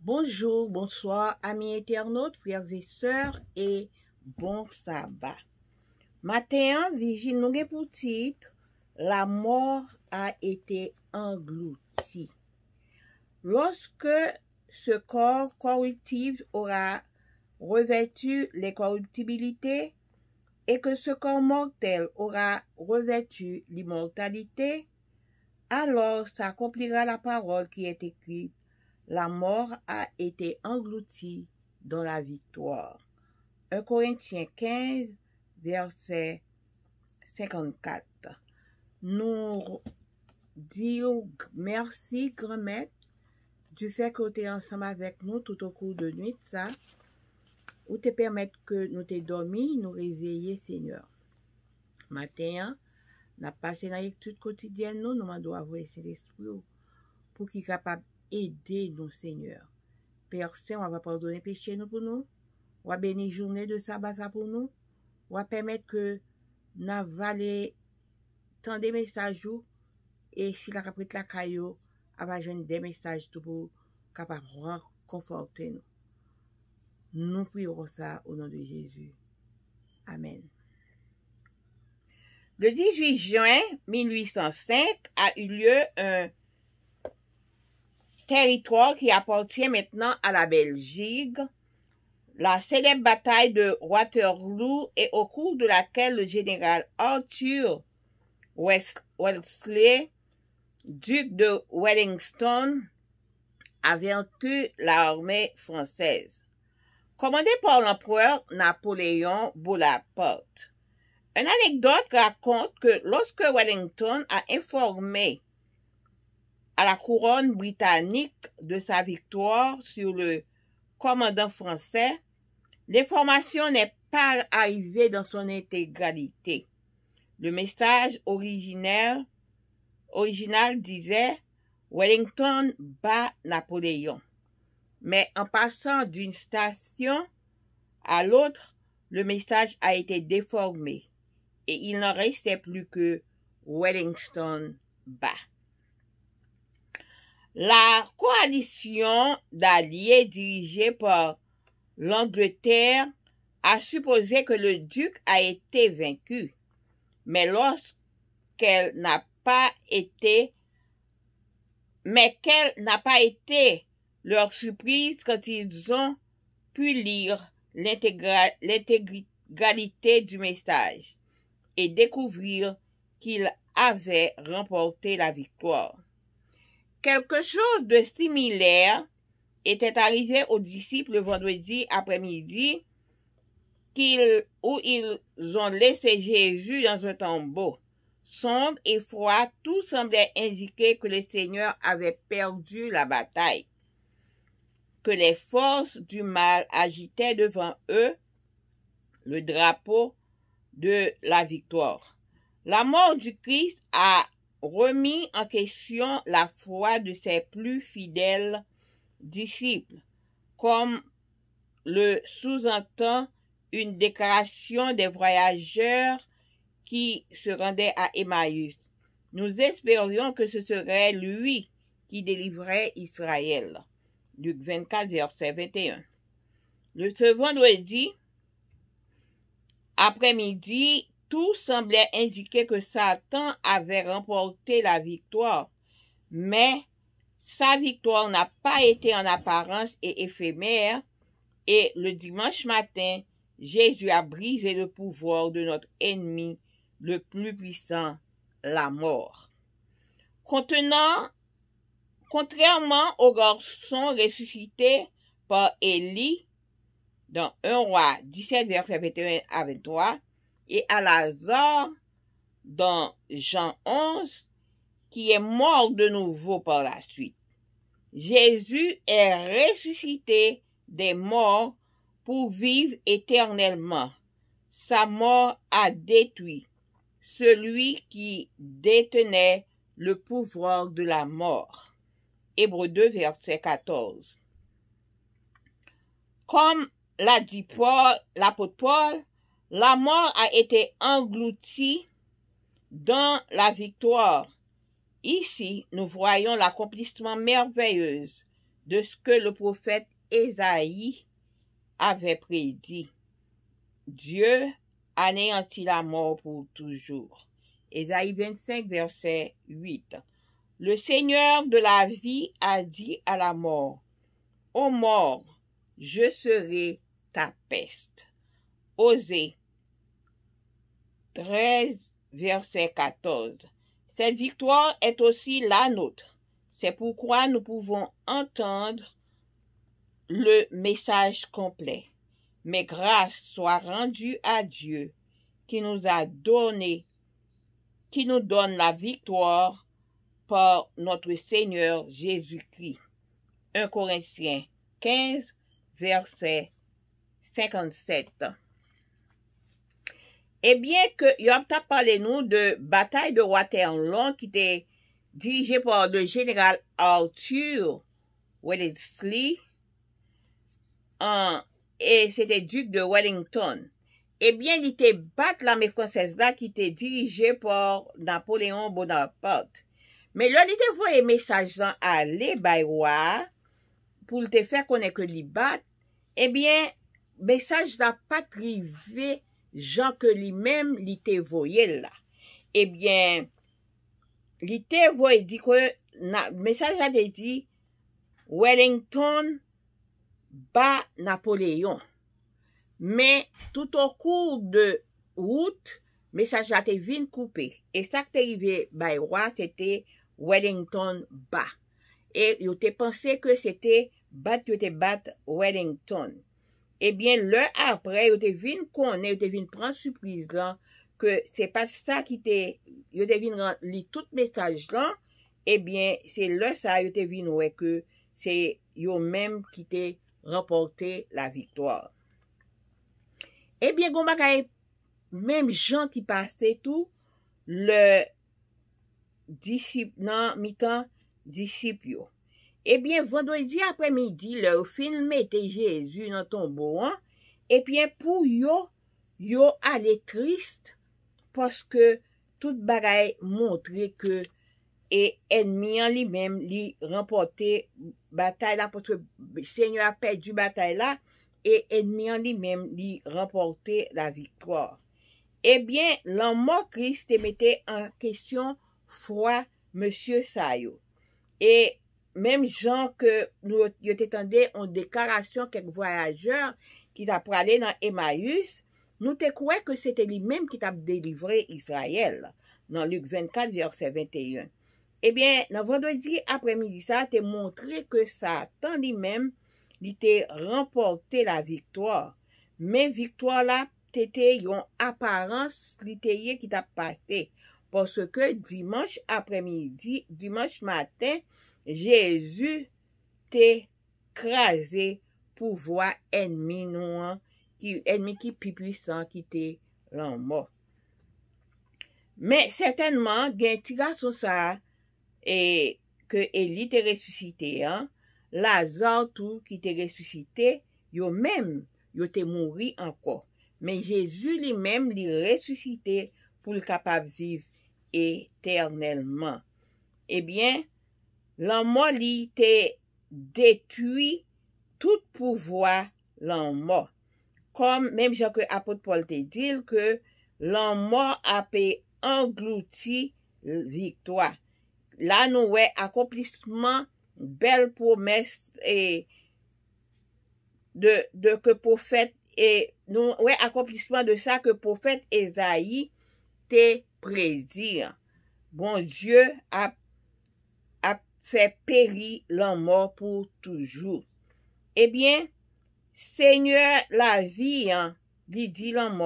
Bonjour, bonsoir, amis internautes, frères et sœurs, et bon sabbat. Matin, vigile nous gen pour titre, la mort a été engloutie. Lorsque ce corps corruptible aura revêtu l'incorruptibilité et que ce corps mortel aura revêtu l'immortalité, alors s'accomplira la parole qui est écrite. La mort a été engloutie dans la victoire. 1 Corinthiens 15, verset 54. Nous disons merci, grand maître, du fait que tu es ensemble avec nous tout au cours de nuit, ça, ou te permettre que nous t'ayons dormi, nous réveiller, Seigneur. Matin, nous avons passé dans l'étude quotidienne, nous demandons à voir Saint-Esprit pour qu'il soit capable aider nous, Seigneur. Père Saint, on va pardonner péché nous pour nous. On va bénir journée de sabbat ça pour nous. On va permettre que nous allons tant des messages et si la capite la caillou, on va joindre des messages tout pour capable conforter nous. Nous prions ça au nom de Jésus. Amen. Le 18 juin 1805 a eu lieu un territoire qui appartient maintenant à la Belgique, la célèbre bataille de Waterloo et au cours de laquelle le général Arthur Wellesley, duc de Wellington, a vaincu l'armée française, commandée par l'empereur Napoléon Bonaparte. Une anecdote raconte que lorsque Wellington a informé à la couronne britannique de sa victoire sur le commandant français, l'information n'est pas arrivée dans son intégralité. Le message original disait Wellington bat Napoléon. Mais en passant d'une station à l'autre, le message a été déformé et il n'en restait plus que Wellington bat. La coalition d'alliés dirigée par l'Angleterre a supposé que le duc a été vaincu, mais quelle n'a pas été leur surprise quand ils ont pu lire l'intégralité du message et découvrir qu'il avait remporté la victoire. Quelque chose de similaire était arrivé aux disciples le vendredi après-midi où ils ont laissé Jésus dans un tombeau. Sombre et froid, tout semblait indiquer que le Seigneur avait perdu la bataille, que les forces du mal agitaient devant eux le drapeau de la victoire. La mort du Christ a remis en question la foi de ses plus fidèles disciples, comme le sous-entend une déclaration des voyageurs qui se rendaient à Emmaüs. Nous espérions que ce serait lui qui délivrait Israël. Luc 24, verset 21. Ce vendredi après-midi, tout semblait indiquer que Satan avait remporté la victoire, mais sa victoire n'a pas été en apparence et éphémère, et le dimanche matin, Jésus a brisé le pouvoir de notre ennemi le plus puissant, la mort. Contrairement au garçon ressuscité par Élie, dans 1 Roi 17, verset 21 à 23, et à Lazare, dans Jean 11, qui est mort de nouveau par la suite. Jésus est ressuscité des morts pour vivre éternellement. Sa mort a détruit celui qui détenait le pouvoir de la mort. Hébreux 2, verset 14. Comme l'a dit l'apôtre Paul, la mort a été engloutie dans la victoire. Ici, nous voyons l'accomplissement merveilleux de ce que le prophète Ésaïe avait prédit. Dieu anéantit la mort pour toujours. Ésaïe 25, verset 8. Le Seigneur de la vie a dit à la mort, « Ô mort, je serai ta peste. » Osée 13, verset 14. Cette victoire est aussi la nôtre. C'est pourquoi nous pouvons entendre le message complet. Mais grâce soit rendue à Dieu qui nous donne la victoire par notre Seigneur Jésus-Christ. 1 Corinthiens 15, verset 57. Et bien que Yob t'a parlé nous de bataille de Waterloo qui était dirigée par le général Arthur Wellesley, et c'était duc de Wellington. Eh bien, il était battu l'armée française là qui était dirigée par Napoléon Bonaparte. Mais là, il était envoyé message là à aller roi pour te faire connaître que li bat. Eh bien, message là pas privé Jean que lui-même li te voyé là. Eh bien, li te voyé dit que message là dit Wellington bat Napoléon. Mais tout au cours de route, message a été vin coupé. Et ça qui est arrivé by roi, c'était Wellington bas. Et il était pensé que c'était bat Wellington. Eh bien, l'heure après, il était vin connaître, il était vin prendre surprise là, que c'est pas ça qui était, il était vin lire tout message là. Eh bien, c'est là ça, il était vin ouais que c'est yo même qui était remporté la victoire. Eh bien, gon bagay, même gens qui passaient tout, le disciple, non, mi-temps, disciple yo. Eh bien, vendredi après-midi, le film était Jésus dans ton tombeau, hein? Et bien, pour yo allait triste, parce que tout bagay montrait que, et ennemi en lui-même, lui remporté bataille là, parce que le Seigneur a perdu bataille là, et ennemi en lui-même lui remporter la victoire. Eh bien, l'homme Christ mettait en question foi Monsieur Sayo. Et même gens que nous t'étendait en déclaration quelques voyageurs qui t'a parlé dans Emmaüs, nous te croyons que c'était lui-même qui t'a délivré Israël, dans Luc 24, verset 21. Eh bien, dans vendredi après-midi, ça t'a montré que Satan lui-même, il t'a remporté la victoire. Mais victoire là, t'étais une apparence littéraire qui t'a passé. Parce que dimanche après-midi, dimanche matin, Jésus t'est écrasé pour voir ennemi noir, ennemi qui plus puissant qui t'est mort. Mais certainement, gen ti garçon ça, et que Élie t'est ressuscité, hein, Lazare tout qui t'est ressuscité, yo même, yo t'est mouru encore. Mais Jésus lui-même l'y ressuscité pour le capable vivre éternellement. Eh bien, l'homme li t'est détruit tout pouvoir l'homme. Comme même Jean que apôtre Paul te dit que l'homme a englouti victoire. Là, nous ouais accomplissement, belle promesse et de que prophète et nous ouais accomplissement de ça que prophète Ésaïe te prédit. Bon Dieu a fait périr l'homme pour toujours. Eh bien, Seigneur la vie, hein, lui dit l'homme,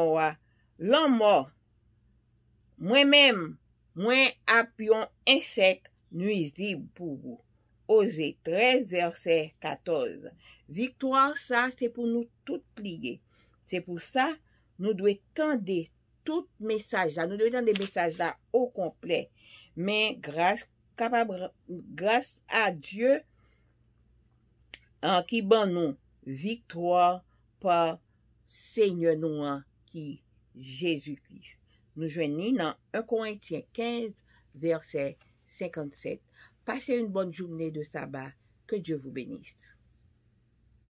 moi-même, moi appion insecte nuisible pour vous. Osée 13, verset 14. Victoire, ça, c'est pour nous toutes liées. C'est pour ça, nous devons tendre tout message là, nous devons tendre des messages là au complet. Mais grâce à Dieu, qui ban nous victoire par Seigneur nous qui Jésus-Christ. Nous joignons dans 1 Corinthiens 15, verset 57. Passez une bonne journée de sabbat. Que Dieu vous bénisse.